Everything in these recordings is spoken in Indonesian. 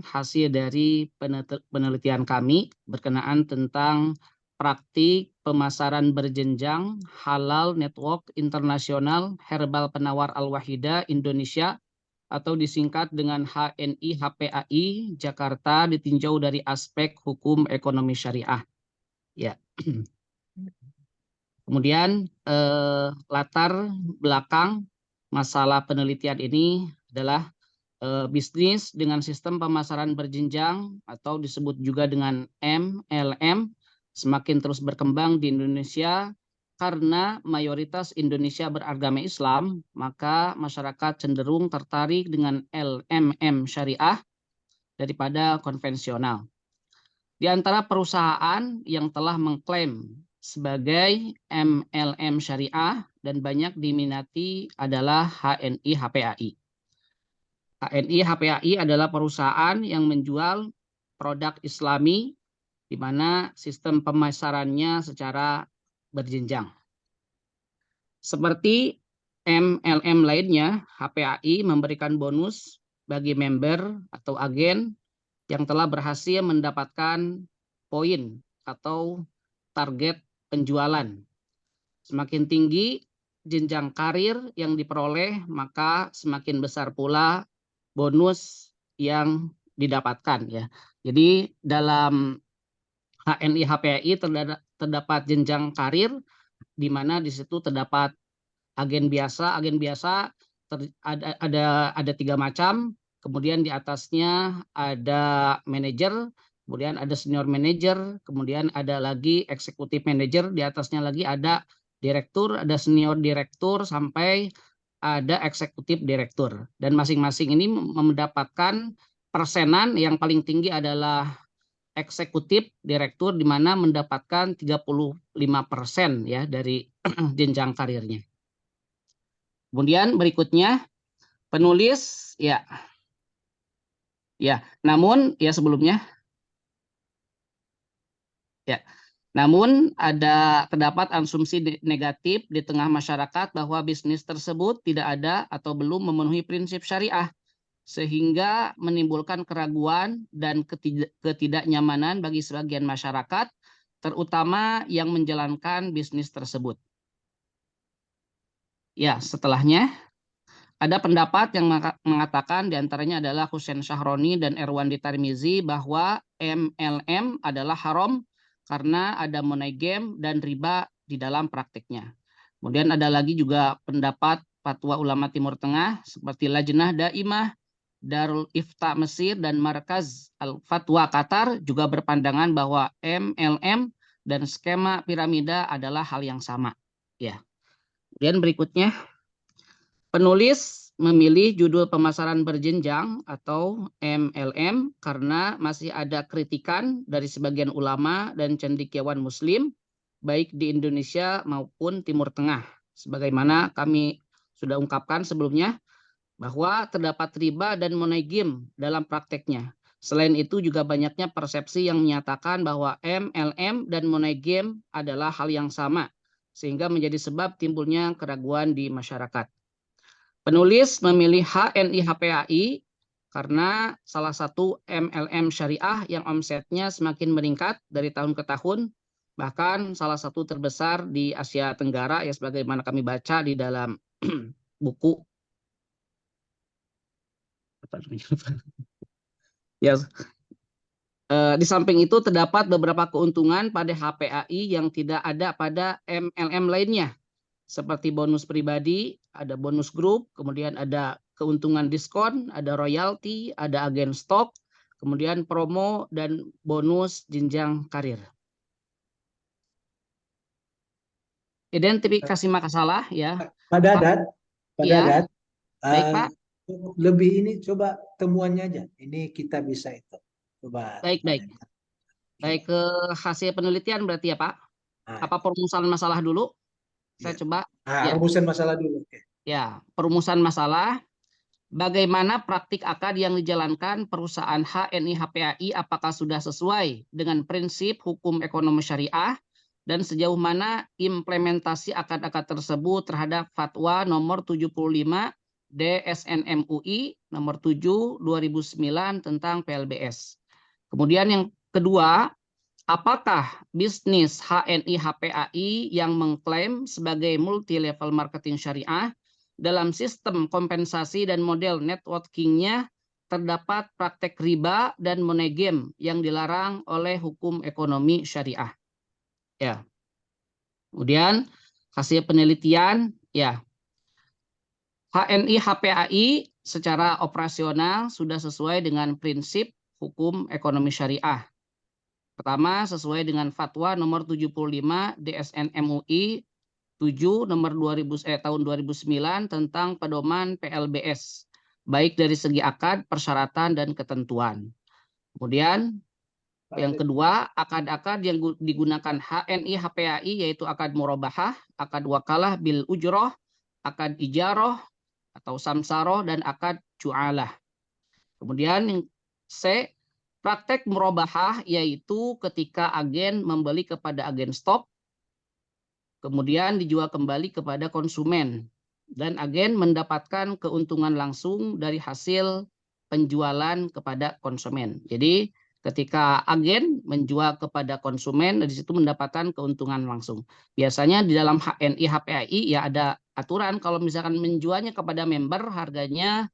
hasil dari penelitian kami berkenaan tentang praktik pemasaran berjenjang halal network internasional herbal penawar Al-Wahida Indonesia atau disingkat dengan HNI HPAI Jakarta ditinjau dari aspek hukum ekonomi syariah. Ya. Kemudian latar belakang masalah penelitian ini adalah bisnis dengan sistem pemasaran berjenjang atau disebut juga dengan MLM semakin terus berkembang di Indonesia karena mayoritas Indonesia beragama Islam, maka masyarakat cenderung tertarik dengan LMM syariah daripada konvensional. Di antara perusahaan yang telah mengklaim sebagai MLM syariah dan banyak diminati adalah HNI HPAI. HNI HPAI adalah perusahaan yang menjual produk Islami di mana sistem pemasarannya secara berjenjang. Seperti MLM lainnya, HPAI memberikan bonus bagi member atau agen yang telah berhasil mendapatkan poin atau target penjualan. Semakin tinggi jenjang karir yang diperoleh, maka semakin besar pula bonus yang didapatkan ya. Jadi dalam HNI HPAI terdapat jenjang karir di mana di situ terdapat agen biasa. Agen biasa ada 3 macam. Kemudian di atasnya ada manajer, kemudian ada senior manager, kemudian ada lagi eksekutif manager, di atasnya lagi ada direktur, ada senior direktur, sampai ada eksekutif direktur. Dan masing-masing ini mendapatkan persenan. Yang paling tinggi adalah eksekutif direktur di mana mendapatkan 35% ya dari jenjang karirnya. Kemudian berikutnya penulis ya. Ya, namun ya sebelumnya ya. Namun terdapat asumsi negatif di tengah masyarakat bahwa bisnis tersebut tidak ada atau belum memenuhi prinsip syariah sehingga menimbulkan keraguan dan ketidaknyamanan bagi sebagian masyarakat, terutama yang menjalankan bisnis tersebut. Ya, setelahnya ada pendapat yang mengatakan diantaranya adalah Husain Syahroni dan Erwandi Tarmizi bahwa MLM adalah haram karena ada money game dan riba di dalam praktiknya. Kemudian ada lagi juga pendapat fatwa ulama Timur Tengah seperti Lajnah Daimah, Darul Ifta Mesir, dan Markaz Al-Fatwa Qatar juga berpandangan bahwa MLM dan skema piramida adalah hal yang sama. Ya. Kemudian berikutnya penulis memilih judul pemasaran berjenjang atau MLM karena masih ada kritikan dari sebagian ulama dan cendekiawan Muslim baik di Indonesia maupun Timur Tengah. Sebagaimana kami sudah ungkapkan sebelumnya bahwa terdapat riba dan money game dalam prakteknya. Selain itu juga banyaknya persepsi yang menyatakan bahwa MLM dan money game adalah hal yang sama sehingga menjadi sebab timbulnya keraguan di masyarakat. Penulis memilih HNI HPAI karena salah satu MLM syariah yang omsetnya semakin meningkat dari tahun ke tahun, bahkan salah satu terbesar di Asia Tenggara ya sebagaimana kami baca di dalam buku. Ya, di samping itu terdapat beberapa keuntungan pada HPAI yang tidak ada pada MLM lainnya. Seperti bonus pribadi, ada bonus grup, kemudian ada keuntungan diskon, ada royalti, ada agen stok, kemudian promo dan bonus jenjang karir. Identifikasi masalah ya. Pak Dadat, Ya, baik Pak. lebih ini coba temuannya aja. Ini kita bisa itu. Coba. Baik. Baik ke hasil penelitian berarti ya Pak. Nah, Apa perumusan masalah dulu? Saya ya. coba. Nah, Ya. rumusan masalah dulu. Oke. Ya, perumusan masalah. Bagaimana praktik akad yang dijalankan perusahaan HNI HPAI apakah sudah sesuai dengan prinsip hukum ekonomi syariah dan sejauh mana implementasi akad-akad tersebut terhadap fatwa nomor 75 DSN MUI nomor 7 2009 tentang PLBS. Kemudian yang kedua, apakah bisnis HNI HPAI yang mengklaim sebagai multi level marketing syariah dalam sistem kompensasi dan model networking-nya terdapat praktek riba dan money game yang dilarang oleh hukum ekonomi syariah. Ya. Kemudian hasil penelitian, ya, HNI HPAI secara operasional sudah sesuai dengan prinsip hukum ekonomi syariah. Pertama, sesuai dengan fatwa nomor 75 DSN MUI 7 nomor tahun 2009 tentang pedoman PLBS, baik dari segi akad, persyaratan, dan ketentuan. Kemudian yang kedua, akad-akad yang digunakan HNI HPAI yaitu akad murabahah, akad wakalah bil ujroh, akad ijaroh atau samsaroh, dan akad ju'alah. Kemudian yang C, praktek murabahah yaitu ketika agen membeli kepada agen stok, kemudian dijual kembali kepada konsumen, dan agen mendapatkan keuntungan langsung dari hasil penjualan kepada konsumen. Jadi ketika agen menjual kepada konsumen, di situ mendapatkan keuntungan langsung. Biasanya di dalam HNI HPAI ya ada aturan kalau misalkan menjualnya kepada member harganya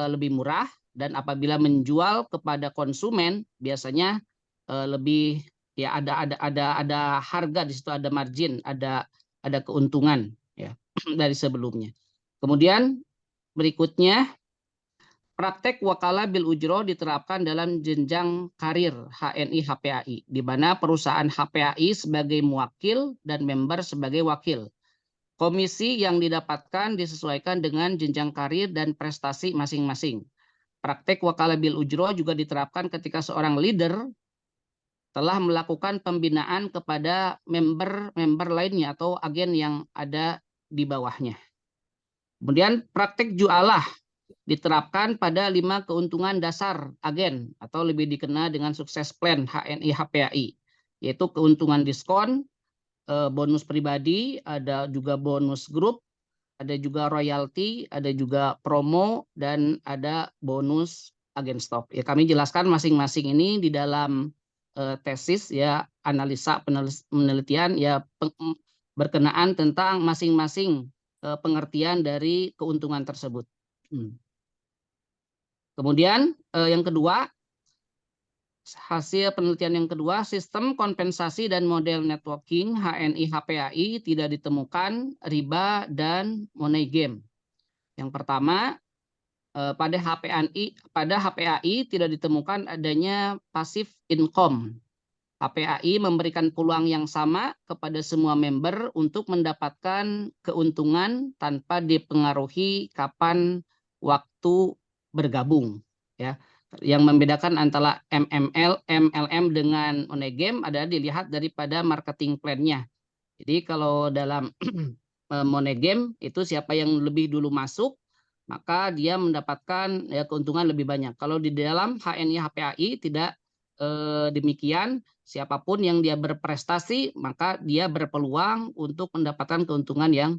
lebih murah, dan apabila menjual kepada konsumen biasanya lebih, ya ada harga di situ, ada margin, ada keuntungan ya dari sebelumnya. Kemudian berikutnya, praktek wakalah bil ujroh diterapkan dalam jenjang karir HNI HPAI, di mana perusahaan HPAI sebagai muwakil dan member sebagai wakil. Komisi yang didapatkan disesuaikan dengan jenjang karir dan prestasi masing-masing. Praktek wakalah bil ujroh juga diterapkan ketika seorang leader telah melakukan pembinaan kepada member-member lainnya atau agen yang ada di bawahnya. Kemudian praktek ju'alah diterapkan pada 5 keuntungan dasar agen atau lebih dikenal dengan sukses plan HNI HPAI, yaitu keuntungan diskon, bonus pribadi, ada juga bonus grup, ada juga royalti, ada juga promo, dan ada bonus agen stok. Ya, kami jelaskan masing-masing ini di dalam tesis ya, analisa penelitian ya, berkenaan tentang masing-masing pengertian dari keuntungan tersebut. Kemudian yang kedua, hasil penelitian yang kedua, sistem kompensasi dan model networking HNI HPAI tidak ditemukan riba dan money game. Yang pertama, pada HPAI tidak ditemukan adanya passive income. HPAI memberikan peluang yang sama kepada semua member untuk mendapatkan keuntungan tanpa dipengaruhi kapan waktu bergabung. Ya, yang membedakan antara MLM dengan money game adalah dilihat daripada marketing plan-nya. Jadi kalau dalam money game itu siapa yang lebih dulu masuk, maka dia mendapatkan ya keuntungan lebih banyak. Kalau di dalam HNI HPAI tidak demikian, siapapun yang dia berprestasi maka dia berpeluang untuk mendapatkan keuntungan yang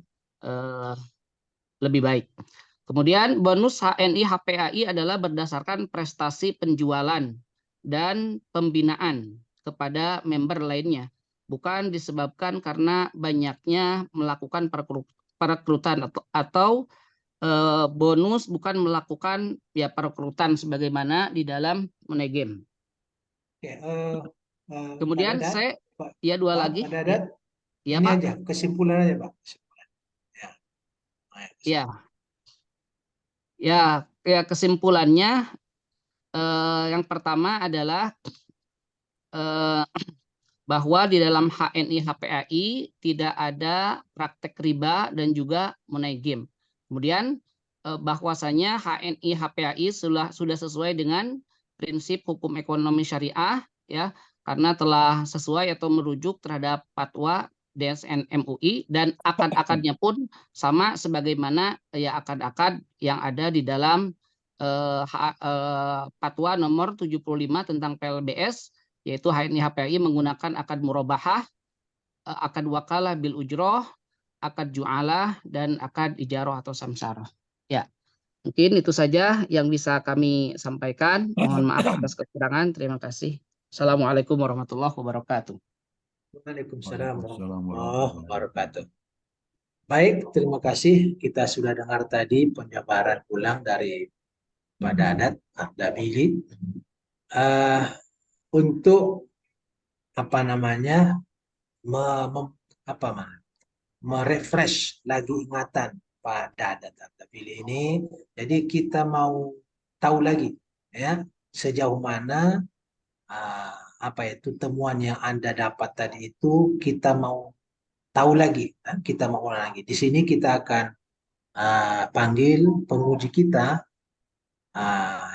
lebih baik. Kemudian bonus HNI HPAI adalah berdasarkan prestasi penjualan dan pembinaan kepada member lainnya, bukan disebabkan karena banyaknya melakukan perekrutan atau bonus bukan melakukan ya perekrutan sebagaimana di dalam money game. Oke, Kemudian Pak Dadat, saya ya dua Pak lagi Dadat, ya ini Pak. aja kesimpulan aja Pak. Ya, ya kesimpulannya yang pertama adalah bahwa di dalam HNI HPAI tidak ada praktek riba dan juga money game. Kemudian bahwasanya HNI HPAI sudah sesuai dengan prinsip hukum ekonomi syariah ya, karena telah sesuai atau merujuk terhadap fatwa DSN MUI, dan akad-akadnya pun sama sebagaimana ya akad-akad yang ada di dalam fatwa nomor 75 tentang PLBS, yaitu HNI HPAI menggunakan akad murabahah, akad wakalah bil ujroh, akad ju'alah, dan akad ijaroh atau samsarah. Ya, mungkin itu saja yang bisa kami sampaikan. Mohon maaf atas kekurangan. Terima kasih. Assalamualaikum warahmatullahi wabarakatuh. Waalaikumsalam Waalaikumsalam warahmatullahi warahmatullahi wabarakatuh. Baik, terima kasih. Kita sudah dengar tadi penjabaran ulang dari Pak Dadat Abdabili. Untuk apa namanya merefresh lagi ingatan Pak Dadat Abdabili ini. Jadi kita mau tahu lagi ya sejauh mana apa itu temuan yang Anda dapat tadi itu kita mau tahu lagi, kita mau ulang lagi. Di sini kita akan panggil penguji kita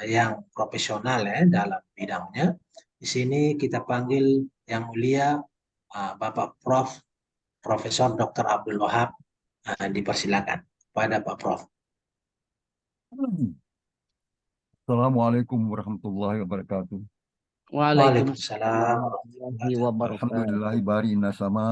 yang profesional ya dalam bidangnya. Di sini kita panggil yang mulia Bapak Profesor Dr. Abdul Wahab. Dipersilakan pada Pak Prof. Assalamualaikum warahmatullahi wabarakatuh. Waalaikumsalam Waalaikumsalam warahmatullahi wabarakatuh. Alhamdulillahi bari nasama